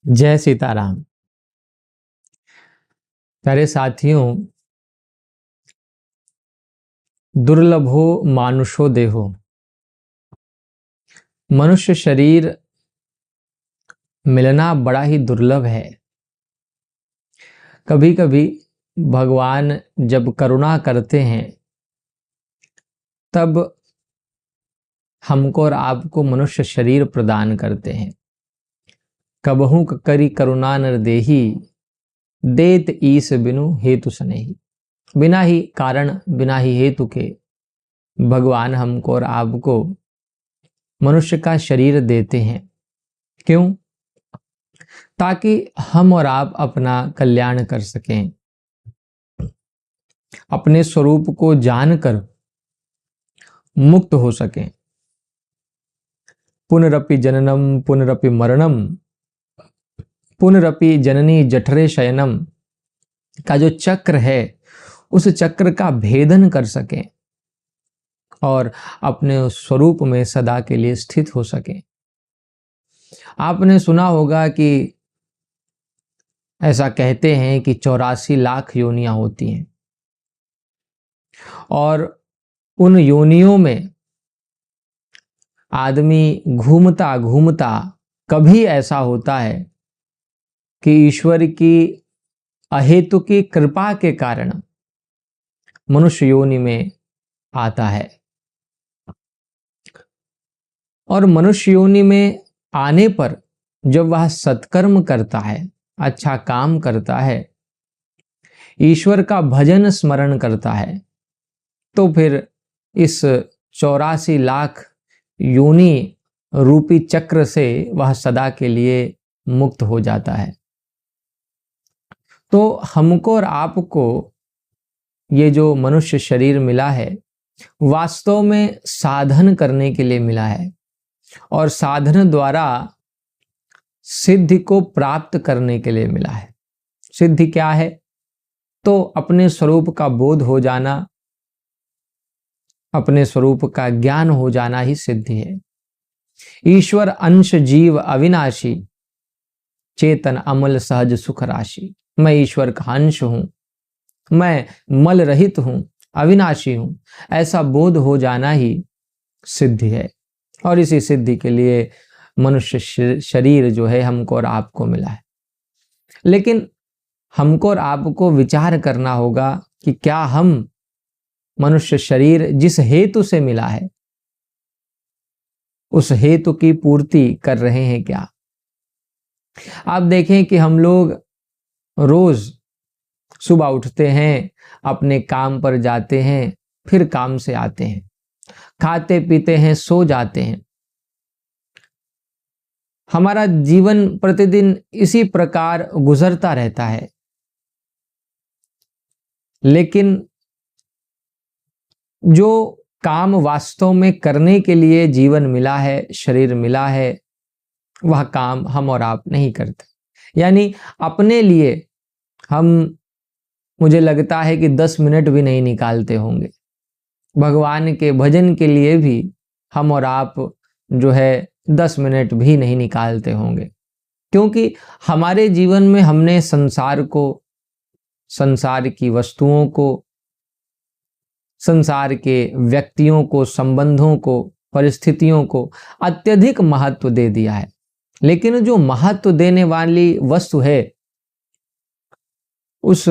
जय सीताराम। प्यारे साथियों, दुर्लभो मानुषो देहो। मनुष्य शरीर मिलना बड़ा ही दुर्लभ है। कभी कभी भगवान जब करुणा करते हैं तब हमको और आपको मनुष्य शरीर प्रदान करते हैं। कबहू करी करुणा नर देही, देत ईस बिनु हेतु सनेही। बिना ही कारण, बिना ही हेतु के भगवान हमको और आपको मनुष्य का शरीर देते हैं। क्यों? ताकि हम और आप अपना कल्याण कर सकें, अपने स्वरूप को जानकर मुक्त हो सकें। पुनरपि जननम पुनरपि मरणम, पुनरपि जननी जठरे शयनम का जो चक्र है, उस चक्र का भेदन कर सकें और अपने स्वरूप में सदा के लिए स्थित हो सकें। आपने सुना होगा कि ऐसा कहते हैं कि 84 लाख योनियां होती हैं और उन योनियों में आदमी घूमता घूमता कभी ऐसा होता है कि ईश्वर की अहेतुकी कृपा के कारण मनुष्य योनि में आता है। और मनुष्य योनि में आने पर जब वह सत्कर्म करता है, अच्छा काम करता है, ईश्वर का भजन स्मरण करता है, तो फिर इस 84 लाख योनि रूपी चक्र से वह सदा के लिए मुक्त हो जाता है। तो हमको और आपको ये जो मनुष्य शरीर मिला है, वास्तव में साधन करने के लिए मिला है और साधन द्वारा सिद्धि को प्राप्त करने के लिए मिला है। सिद्धि क्या है? तो अपने स्वरूप का बोध हो जाना, अपने स्वरूप का ज्ञान हो जाना ही सिद्धि है। ईश्वर अंश जीव अविनाशी, चेतन अमल सहज सुख राशि। मैं ईश्वर का अंश हूं, मैं मल रहित हूं, अविनाशी हूं, ऐसा बोध हो जाना ही सिद्धि है। और इसी सिद्धि के लिए मनुष्य शरीर जो है हमको और आपको मिला है। लेकिन हमको और आपको विचार करना होगा कि क्या हम मनुष्य शरीर जिस हेतु से मिला है, उस हेतु की पूर्ति कर रहे हैं क्या? आप देखें कि हम लोग रोज सुबह उठते हैं, अपने काम पर जाते हैं, फिर काम से आते हैं, खाते पीते हैं, सो जाते हैं। हमारा जीवन प्रतिदिन इसी प्रकार गुजरता रहता है। लेकिन जो काम वास्तव में करने के लिए जीवन मिला है, शरीर मिला है, वह काम हम और आप नहीं करते। यानी अपने लिए हम, मुझे लगता है कि 10 मिनट भी नहीं निकालते होंगे। भगवान के भजन के लिए भी हम और आप जो है 10 मिनट भी नहीं निकालते होंगे, क्योंकि हमारे जीवन में हमने संसार को, संसार की वस्तुओं को, संसार के व्यक्तियों को, संबंधों को, परिस्थितियों को अत्यधिक महत्व दे दिया है। लेकिन जो महत्व देने वाली वस्तु है, उस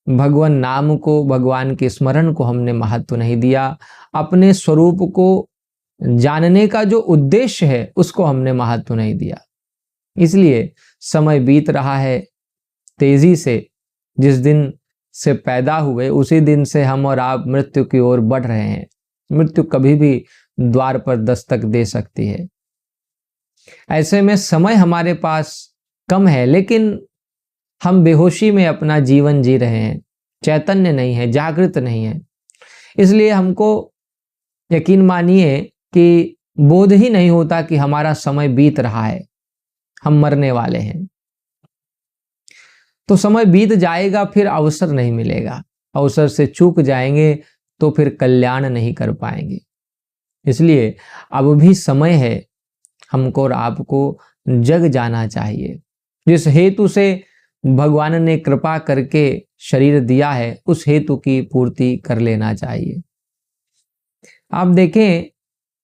भगवान नाम को, भगवान के स्मरण को हमने महत्व नहीं दिया। अपने स्वरूप को जानने का जो उद्देश्य है, उसको हमने महत्व नहीं दिया। इसलिए समय बीत रहा है तेजी से। जिस दिन से पैदा हुए उसी दिन से हम और आप मृत्यु की ओर बढ़ रहे हैं। मृत्यु कभी भी द्वार पर दस्तक दे सकती है। ऐसे में समय हमारे पास कम है, लेकिन हम बेहोशी में अपना जीवन जी रहे हैं, चैतन्य नहीं है, जागृत नहीं है। इसलिए हमको यकीन मानिए कि बोध ही नहीं होता कि हमारा समय बीत रहा है, हम मरने वाले हैं। तो समय बीत जाएगा, फिर अवसर नहीं मिलेगा। अवसर से चूक जाएंगे तो फिर कल्याण नहीं कर पाएंगे। इसलिए अब भी समय है, हमको और आपको जग जाना चाहिए। जिस हेतु से भगवान ने कृपा करके शरीर दिया है उस हेतु की पूर्ति कर लेना चाहिए। आप देखें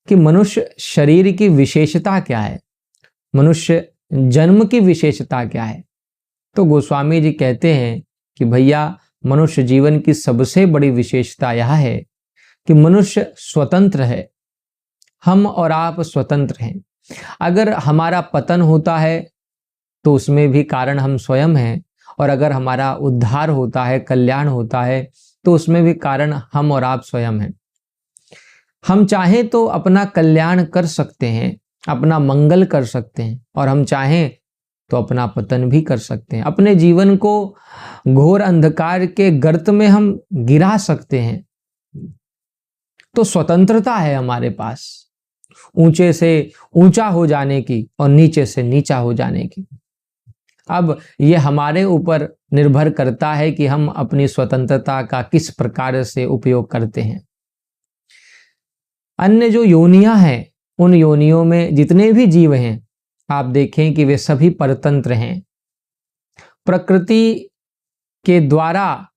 कि मनुष्य शरीर की विशेषता क्या है, मनुष्य जन्म की विशेषता क्या है। तो गोस्वामी जी कहते हैं कि भैया मनुष्य जीवन की सबसे बड़ी विशेषता यह है कि मनुष्य स्वतंत्र है। हम और आप स्वतंत्र हैं। अगर हमारा पतन होता है तो उसमें भी कारण हम स्वयं हैं, और अगर हमारा उद्धार होता है, कल्याण होता है, तो उसमें भी कारण हम और आप स्वयं हैं। हम चाहें तो अपना कल्याण कर सकते हैं, अपना मंगल कर सकते हैं, और हम चाहें तो अपना पतन भी कर सकते हैं। अपने जीवन को घोर अंधकार के गर्त में हम गिरा सकते हैं। तो स्वतंत्रता है हमारे पास, ऊंचे से ऊंचा हो जाने की और नीचे से नीचा हो जाने की। अब ये हमारे ऊपर निर्भर करता है कि हम अपनी स्वतंत्रता का किस प्रकार से उपयोग करते हैं। अन्य जो योनियां हैं, उन योनियों में जितने भी जीव हैं, आप देखें कि वे सभी परतंत्र हैं। प्रकृति के द्वारा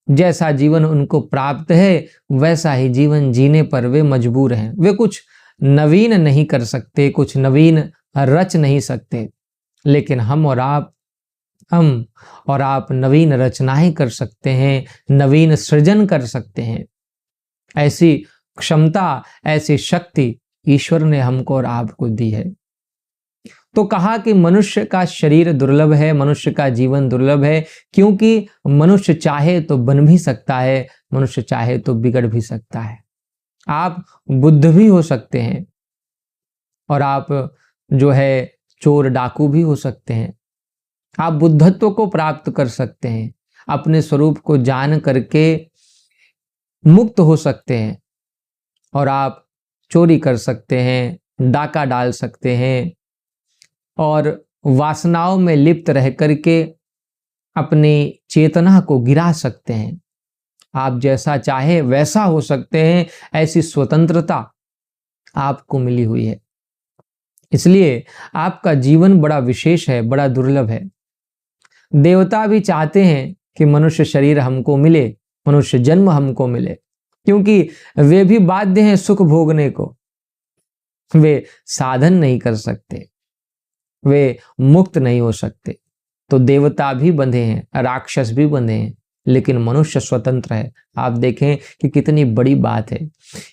जैसा जीवन उनको प्राप्त है वैसा ही जीवन जीने पर वे मजबूर हैं। वे कुछ नवीन नहीं कर सकते, कुछ नवीन रच नहीं सकते, लेकिन हम और आप नवीन रचनाएं कर सकते हैं, नवीन सृजन कर सकते हैं। ऐसी क्षमता, ऐसी शक्ति ईश्वर ने हमको और आपको दी है। तो कहा कि मनुष्य का शरीर दुर्लभ है, मनुष्य का जीवन दुर्लभ है, क्योंकि मनुष्य चाहे तो बन भी सकता है, मनुष्य चाहे तो बिगड़ भी सकता है। आप बुद्ध भी हो सकते हैं, और आप जो है चोर डाकू भी हो सकते हैं। आप बुद्धत्व को प्राप्त कर सकते हैं, अपने स्वरूप को जान करके मुक्त हो सकते हैं, और आप चोरी कर सकते हैं, डाका डाल सकते हैं, और वासनाओं में लिप्त रह करके अपनी चेतना को गिरा सकते हैं। आप जैसा चाहे वैसा हो सकते हैं, ऐसी स्वतंत्रता आपको मिली हुई है। इसलिए आपका जीवन बड़ा विशेष है, बड़ा दुर्लभ है। देवता भी चाहते हैं कि मनुष्य शरीर हमको मिले, मनुष्य जन्म हमको मिले, क्योंकि वे भी बाध्य हैं सुख भोगने को। वे साधन नहीं कर सकते, वे मुक्त नहीं हो सकते। तो देवता भी बंधे हैं, राक्षस भी बंधे हैं, लेकिन मनुष्य स्वतंत्र है। आप देखें कि कितनी बड़ी बात है।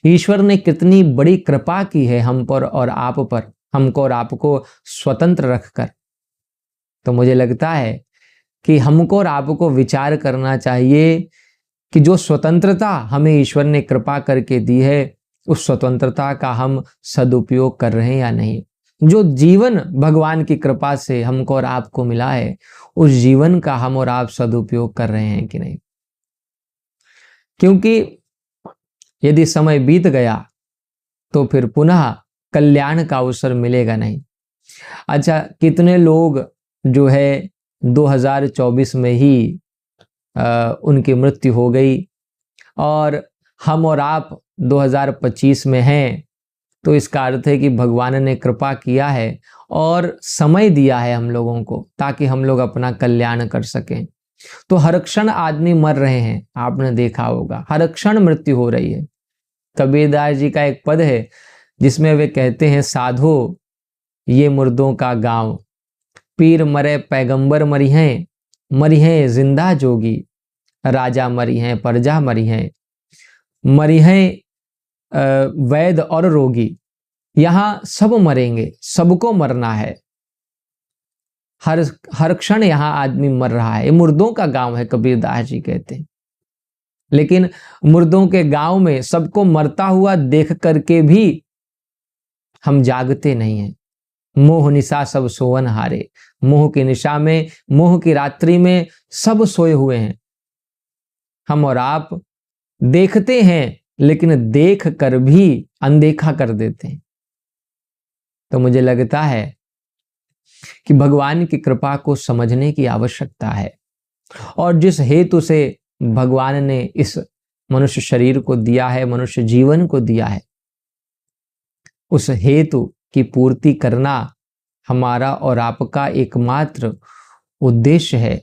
ईश्वर ने कितनी बड़ी कृपा की है हम पर और आप पर, हमको और आपको स्वतंत्र रखकर। तो मुझे लगता है कि हमको और आपको विचार करना चाहिए कि जो स्वतंत्रता हमें ईश्वर ने कृपा करके दी है, उस स्वतंत्रता का हम सदुपयोग कर रहे हैं या नहीं। जो जीवन भगवान की कृपा से हमको और आपको मिला है, उस जीवन का हम और आप सदुपयोग कर रहे हैं कि नहीं। क्योंकि यदि समय बीत गया तो फिर पुनः कल्याण का अवसर मिलेगा नहीं। अच्छा, कितने लोग जो है 2024 में ही उनकी मृत्यु हो गई, और हम और आप 2025 में हैं, तो इसका अर्थ है कि भगवान ने कृपा किया है और समय दिया है हम लोगों को, ताकि हम लोग अपना कल्याण कर सकें। तो हर क्षण आदमी मर रहे हैं, आपने देखा होगा, हर क्षण मृत्यु हो रही है। कबीरदास जी का एक पद है जिसमें वे कहते हैं, साधो ये मुर्दों का गांव, पीर मरे पैगंबर मरी हैं जिंदा जोगी, राजा मरी हैं प्रजा मरी हैं वैद और रोगी। यहां सब मरेंगे, सबको मरना है। हर क्षण यहां आदमी मर रहा है। ये मुर्दों का गांव है, कबीरदास जी कहते हैं। लेकिन मुर्दों के गांव में सबको मरता हुआ देख करके भी हम जागते नहीं हैं। मोह निशा सब सोवन हारे, मोह की निशा में, मोह की रात्रि में सब सोए हुए हैं। हम और आप देखते हैं, लेकिन देख कर भी अनदेखा कर देते हैं। तो मुझे लगता है कि भगवान की कृपा को समझने की आवश्यकता है, और जिस हेतु से भगवान ने इस मनुष्य शरीर को दिया है, मनुष्य जीवन को दिया है, उस हेतु की पूर्ति करना हमारा और आपका एकमात्र उद्देश्य है